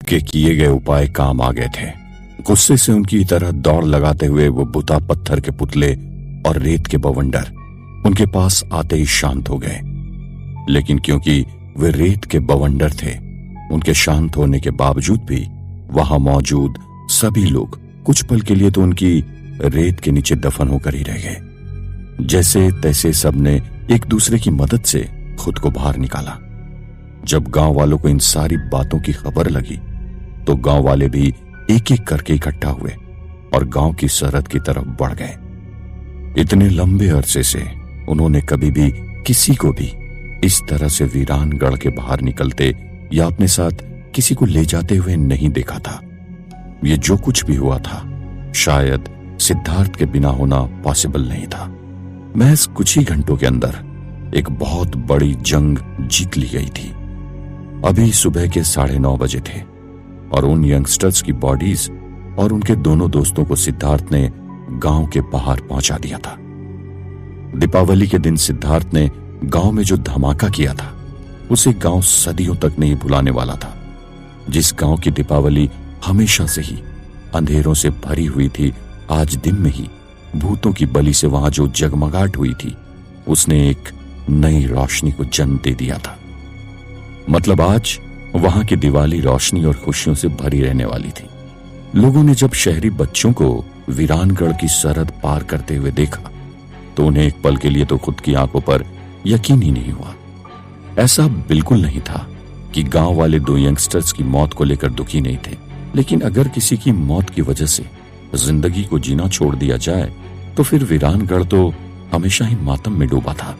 के किए गए उपाय काम आ गए थे। गुस्से से उनकी तरह दौड़ लगाते हुए वो बुता पत्थर के पुतले और रेत के बवंडर उनके पास आते ही शांत हो गए। लेकिन क्योंकि वे रेत के बवंडर थे, उनके शांत होने के बावजूद भी वहां मौजूद सभी लोग कुछ पल के लिए तो उनकी रेत के नीचे दफन होकर ही रह गए। जैसे तैसे सबने एक दूसरे की मदद से खुद को बाहर निकाला। जब गांव वालों को इन सारी बातों की खबर लगी तो गांव वाले भी एक एक करके इकट्ठा हुए और गांव की सरहद की तरफ बढ़ गए। इतने लंबे अरसे से उन्होंने कभी भी किसी को भी इस तरह से वीरानगढ़ के बाहर निकलते या अपने साथ किसी को ले जाते हुए नहीं देखा था। ये जो कुछ भी हुआ था शायद सिद्धार्थ के बिना होना पॉसिबल नहीं था। महज कुछ ही घंटों के अंदर एक बहुत बड़ी जंग जीत ली गई थी। अभी सुबह के 9:30 बजे थे और उन यंगस्टर्स की बॉडीज और उनके दोनों दोस्तों को सिद्धार्थ ने गांव के बाहर पहुंचा दिया था। दीपावली के दिन सिद्धार्थ ने गांव में जो धमाका किया था उसे गांव सदियों तक नहीं भुलाने वाला था। जिस गांव की दीपावली हमेशा से ही अंधेरों से भरी हुई थी, आज दिन में ही भूतों की बलि से वहां जो जगमगाहट हुई थी उसने एक नई रोशनी को जन्म दे दिया था। मतलब आज वहां की दिवाली रोशनी और खुशियों से भरी रहने वाली थी। लोगों ने जब शहरी बच्चों को वीरानगढ़ की सरहद पार करते हुए देखा तो उन्हें एक पल के लिए तो खुद की आंखों पर यकीन ही नहीं हुआ। ऐसा बिल्कुल नहीं था कि गांव वाले 2 यंगस्टर्स की मौत को लेकर दुखी नहीं थे, लेकिन अगर किसी की मौत की वजह से जिंदगी को जीना छोड़ दिया जाए तो फिर वीरानगढ़ तो हमेशा ही मातम में डूबा था।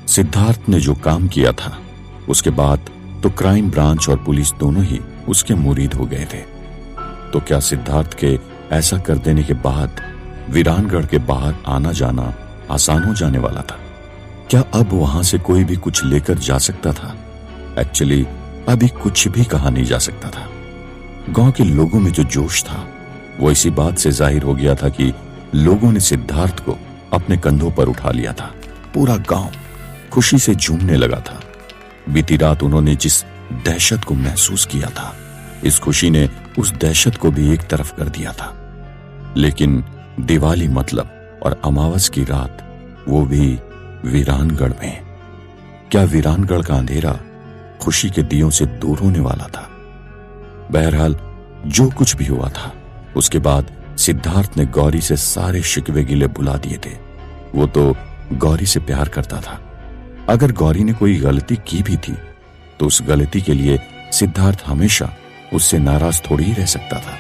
सिद्धार्थ ने जो काम किया था उसके बाद तो क्राइम ब्रांच और पुलिस दोनों ही उसके मुरीद हो गए थे। तो क्या सिद्धार्थ के ऐसा कर देने के बाद वीरानगढ़ के बाहर आना जाना आसान हो जाने वाला था? क्या अब वहां से कोई भी कुछ लेकर जा सकता था? एक्चुअली अभी कुछ भी कहा नहीं जा सकता था। गांव के लोगों में जो जोश था वो इसी बात से जाहिर हो गया था कि लोगों ने सिद्धार्थ को अपने कंधों पर उठा लिया था। पूरा गांव खुशी से झूमने लगा था। बीती रात उन्होंने जिस दहशत को महसूस किया था, इस खुशी ने उस दहशत को भी एक तरफ कर दिया था। लेकिन दिवाली मतलब और अमावस की रात, वो भी वीरानगढ़ में। क्या वीरानगढ़ का अंधेरा खुशी के दियों से दूर होने वाला था? बहरहाल जो कुछ भी हुआ था उसके बाद सिद्धार्थ ने गौरी से सारे शिकवे गिले भुला दिए थे। वो तो गौरी से प्यार करता था। अगर गौरी ने कोई गलती की भी थी तो उस गलती के लिए सिद्धार्थ हमेशा उससे नाराज थोड़ी ही रह सकता था।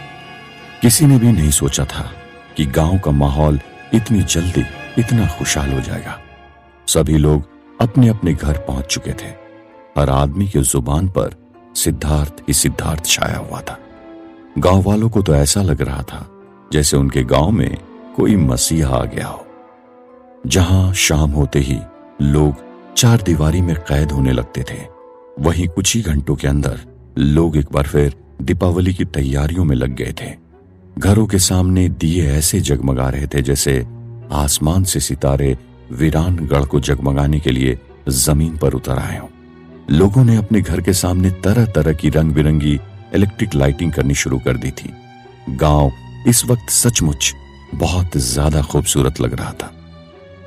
किसी ने भी नहीं सोचा था कि गांव का माहौल इतनी जल्दी इतना खुशहाल हो जाएगा। सभी लोग अपने अपने घर पहुंच चुके थे। हर आदमी के जुबान पर सिद्धार्थ ही सिद्धार्थ छाया हुआ था। गांव वालों को तो ऐसा लग रहा था जैसे उनके गांव में कोई मसीहा आ गया हो। जहां शाम होते ही लोग 4 दीवारी में कैद होने लगते थे, वहीं कुछ ही घंटों के अंदर लोग एक बार फिर दीपावली की तैयारियों में लग गए थे। घरों के सामने दिए ऐसे जगमगा रहे थे जैसे आसमान से सितारे वीरानगढ़ को जगमगाने के लिए जमीन पर उतर आए हों। लोगों ने अपने घर के सामने तरह तरह की रंग बिरंगी इलेक्ट्रिक लाइटिंग करनी शुरू कर दी थी। गांव इस वक्त सचमुच बहुत ज्यादा खूबसूरत लग रहा था।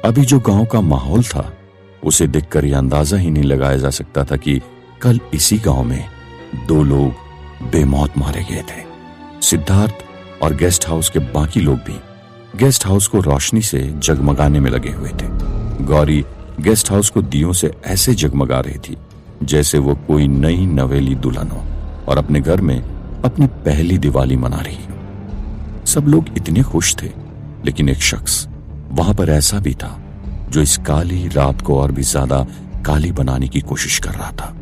अभी जो गांव का माहौल था उसे देखकर यह अंदाजा ही नहीं लगाया जा सकता था कि कल इसी गांव में 2 लोग बेमौत मारे गए थे। सिद्धार्थ और गेस्ट हाउस के बाकी लोग भी गेस्ट हाउस को रोशनी से जगमगाने में लगे हुए थे। गौरी गेस्ट हाउस को दियों से ऐसे जगमगा रही थी जैसे वो कोई नई नवेली दुल्हन हो और अपने घर में अपनी पहली दिवाली मना रही हो। सब लोग इतने खुश थे, लेकिन एक शख्स वहां पर ऐसा भी था जो इस काली रात को और भी ज्यादा काली बनाने की कोशिश कर रहा था।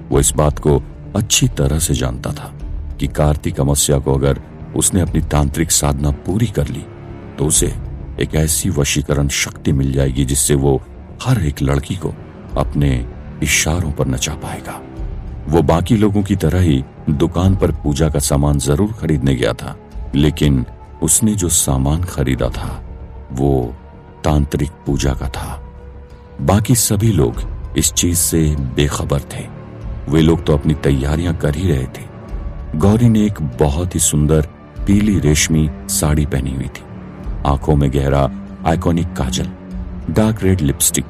वो इस बात को अच्छी तरह से जानता था कि कार्तिक अमावस्या को अगर उसने अपनी तांत्रिक साधना पूरी कर ली तो उसे एक ऐसी वशीकरण शक्ति मिल जाएगी जिससे वो हर एक लड़की को अपने इशारों पर नचा पाएगा। वो बाकी लोगों की तरह ही दुकान पर पूजा का सामान जरूर खरीदने गया था, लेकिन उसने जो सामान खरीदा था वो तांत्रिक पूजा का था। बाकी सभी लोग इस चीज से बेखबर थे। वे लोग तो अपनी तैयारियां कर ही रहे थे। गौरी ने एक बहुत ही सुंदर पीली रेशमी साड़ी पहनी हुई थी। आंखों में गहरा आइकॉनिक काजल, डार्क रेड लिपस्टिक,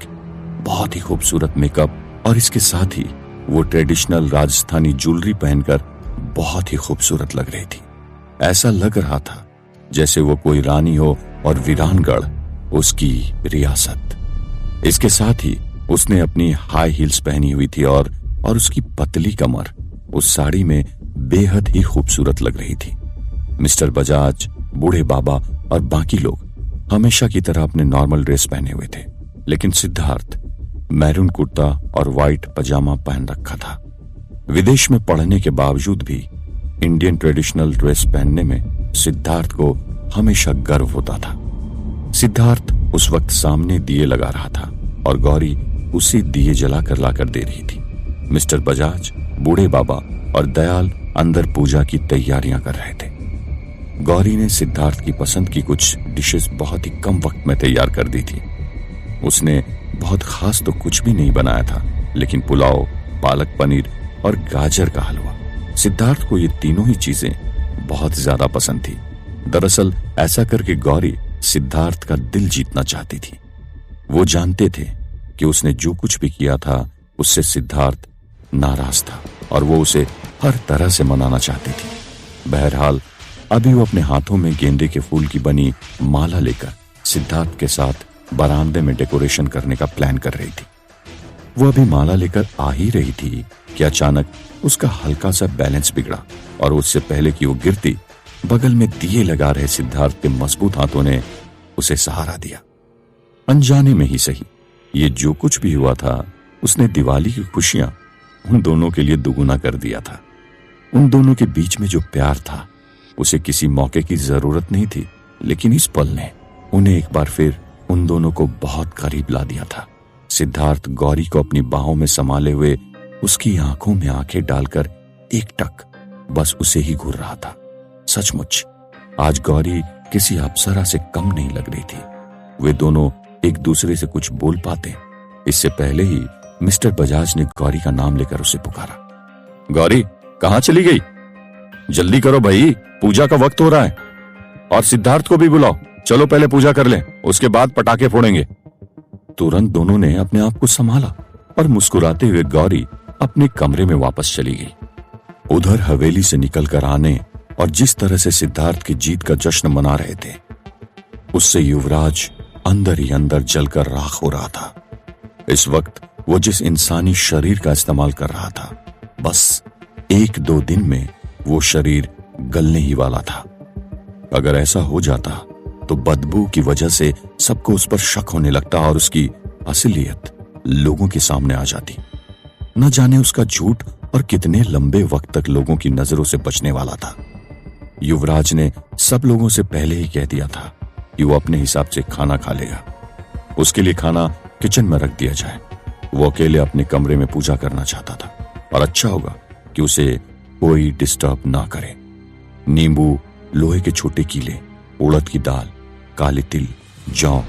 बहुत ही खूबसूरत मेकअप और इसके साथ ही वो ट्रेडिशनल राजस्थानी ज्वेलरी पहनकर बहुत ही खूबसूरत लग रही थी। ऐसा लग रहा था जैसे वो कोई रानी हो और वीरानगढ़ उसकी रियासत। इसके साथ ही उसने अपनी हाई हील्स पहनी हुई थी और उसकी पतली कमर उस साड़ी में बेहद ही खूबसूरत लग रही थी। मिस्टर बजाज, बूढ़े बाबा और बाकी लोग हमेशा की तरह अपने नॉर्मल ड्रेस पहने हुए थे, लेकिन सिद्धार्थ मैरून कुर्ता और व्हाइट पजामा पहन रखा था। विदेश में पढ़ने के बावजूद भी इंडियन ट्रेडिशनल ड्रेस पहनने में सिद्धार्थ को हमेशा गर्व होता था। सिद्धार्थ उस वक्त सामने दिए लगा रहा था और गौरी उसी दिए जलाकर लाकर दे रही थी। मिस्टर बजाज, बूढ़े बाबा और दयाल अंदर पूजा की तैयारियां कर रहे थे। गौरी ने सिद्धार्थ की पसंद की कुछ डिशेस बहुत ही कम वक्त में तैयार कर दी थी। उसने बहुत खास तो कुछ भी नहीं बनाया था, लेकिन पुलाव, पालक पनीर और गाजर का हलवा, सिद्धार्थ को ये तीनों ही चीजें बहुत ज्यादा पसंद थी। दरअसल ऐसा करके गौरी सिद्धार्थ का दिल जीतना चाहती थी। वो जानते थे कि उसने जो कुछ भी किया था उससे सिद्धार्थ नाराज था और वो उसे हर तरह से मनाना चाहती थी। बहरहाल अभी वो अपने हाथों में गेंदे के फूल की बनी माला लेकर सिद्धार्थ के साथ बरामदे में डेकोरेशन करने का प्लान कर रही थी। वो अभी माला लेकर आ ही रही थी कि अचानक उसका हल्का सा बैलेंस बिगड़ा और उससे पहले कि वो गिरती, बगल में दिए लगा रहे सिद्धार्थ के मजबूत हाथों ने उसे सहारा दिया। अनजाने में ही सही, ये जो कुछ भी हुआ था उसने दिवाली की खुशियां उन दोनों के लिए दुगुना कर दिया था। उन दोनों के बीच में जो प्यार था उसे किसी मौके की जरूरत नहीं थी, लेकिन इस पल ने उन्हें एक बार फिर उन दोनों को बहुत करीब ला दिया था। सिद्धार्थ गौरी को अपनी बाहों में संभाले हुए उसकी आंखों में आंखें डालकर एकटक बस उसे ही घूर रहा था। सचमुच आज गौरी किसी अप्सरा से कम नहीं लग रही थी। वे दोनों एक दूसरे से कुछ बोल पाते इससे पहले ही मिस्टर बजाज ने गौरी का नाम लेकर उसे पुकारा। गौरी, कहां चली गई? जल्दी करो भाई, पूजा का वक्त हो रहा है। और सिद्धार्थ को भी बुलाओ, चलो पहले पूजा कर लें, उसके बाद पटाखे फोड़ेंगे। तुरंत दोनों ने अपने आप को संभाला और मुस्कुराते हुए गौरी अपने कमरे में वापस चली गई। उधर हवेली से निकलकर आने और जिस तरह से सिद्धार्थ की जीत का जश्न मना रहे थे, उससे युवराज अंदर ही अंदर जलकर राख हो रहा था। इस वक्त वो जिस इंसानी शरीर का इस्तेमाल कर रहा था, बस 1-2 दिन में वो शरीर गलने ही वाला था। अगर ऐसा हो जाता तो बदबू की वजह से सबको उस पर शक होने लगता और उसकी असलियत लोगों के सामने आ जाती। न जाने उसका झूठ और कितने लंबे वक्त तक लोगों की नजरों से बचने वाला था। युवराज ने सब लोगों से पहले ही कह दिया था कि वो अपने हिसाब से खाना खा लेगा। उसके लिए खाना किचन में रख दिया जाए। वो अकेले अपने कमरे में पूजा करना चाहता था और अच्छा होगा कि उसे कोई डिस्टर्ब ना करे। नींबू, लोहे के छोटे कीले, उड़द की दाल, काले तिल, जौ,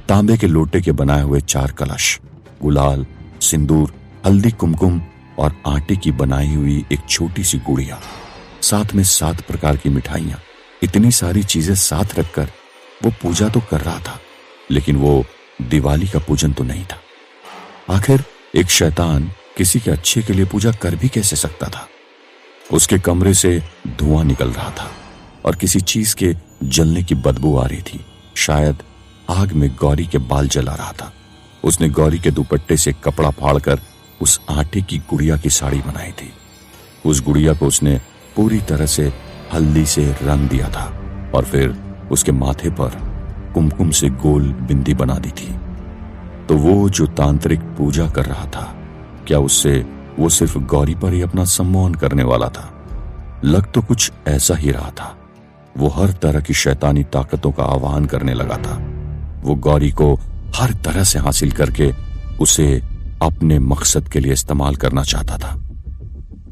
तांबे के लोटे के बनाए हुए 4 कलश, गुलाल, सिंदूर, हल्दी, कुमकुम और आटे की बनाई हुई एक छोटी सी गुड़िया, साथ में 7 प्रकार की मिठाइयां। इतनी सारी चीजें साथ रखकर वो पूजा तो कर रहा था, लेकिन वो दिवाली का पूजन तो नहीं था। आखिर एक शैतान किसी के अच्छे के लिए पूजा कर भी कैसे सकता था? उसके कमरे से धुआं निकल रहा था और किसी चीज के जलने की बदबू आ रही थी। शायद आग में गौरी के बाल जला रहा था। उसने गौरी के दुपट्टे से कपड़ा फाड़कर उस आटे की गुड़िया की साड़ी बनाई थी। उस गुड़िया को उसने पूरी तरह से हल्दी से रंग दिया था और फिर उसके माथे पर कुमकुम से गोल बिंदी बना दी थी। तो वो जो तांत्रिक पूजा कर रहा था, क्या उससे वो सिर्फ गौरी पर ही अपना सम्मोहन करने वाला था? लग तो कुछ ऐसा ही रहा था। वो हर तरह की शैतानी ताकतों का आह्वान करने लगा था। वो गौरी को हर तरह से हासिल करके उसे अपने मकसद के लिए इस्तेमाल करना चाहता था।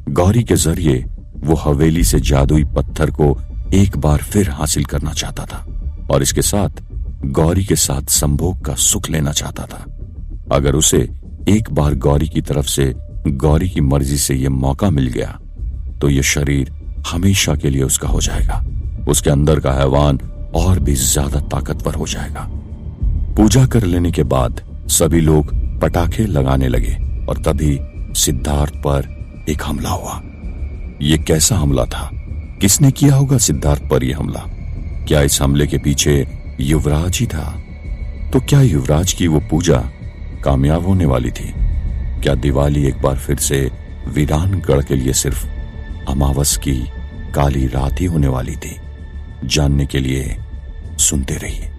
गौरी के जरिए वो हवेली से जादुई पत्थर को एक बार फिर हासिल करना चाहता था और इसके साथ गौरी के साथ संभोग का सुख लेना चाहता था। अगर उसे एक बार गौरी की तरफ से, गौरी की मर्जी से यह मौका मिल गया तो यह शरीर हमेशा के लिए उसका हो जाएगा। उसके अंदर का हैवान और भी ज्यादा ताकतवर हो जाएगा। पूजा कर लेने के बाद सभी लोग पटाखे लगाने लगे और तभी सिद्धार्थ पर एक हमला हुआ। ये कैसा हमला था? किसने किया होगा सिद्धार्थ पर यह हमला? क्या इस हमले के पीछे युवराज ही था? तो क्या युवराज की वो पूजा कामयाब होने वाली थी? क्या दिवाली एक बार फिर से वीरानगढ़ के लिए सिर्फ अमावस की काली रात ही होने वाली थी? जानने के लिए सुनते रहिए।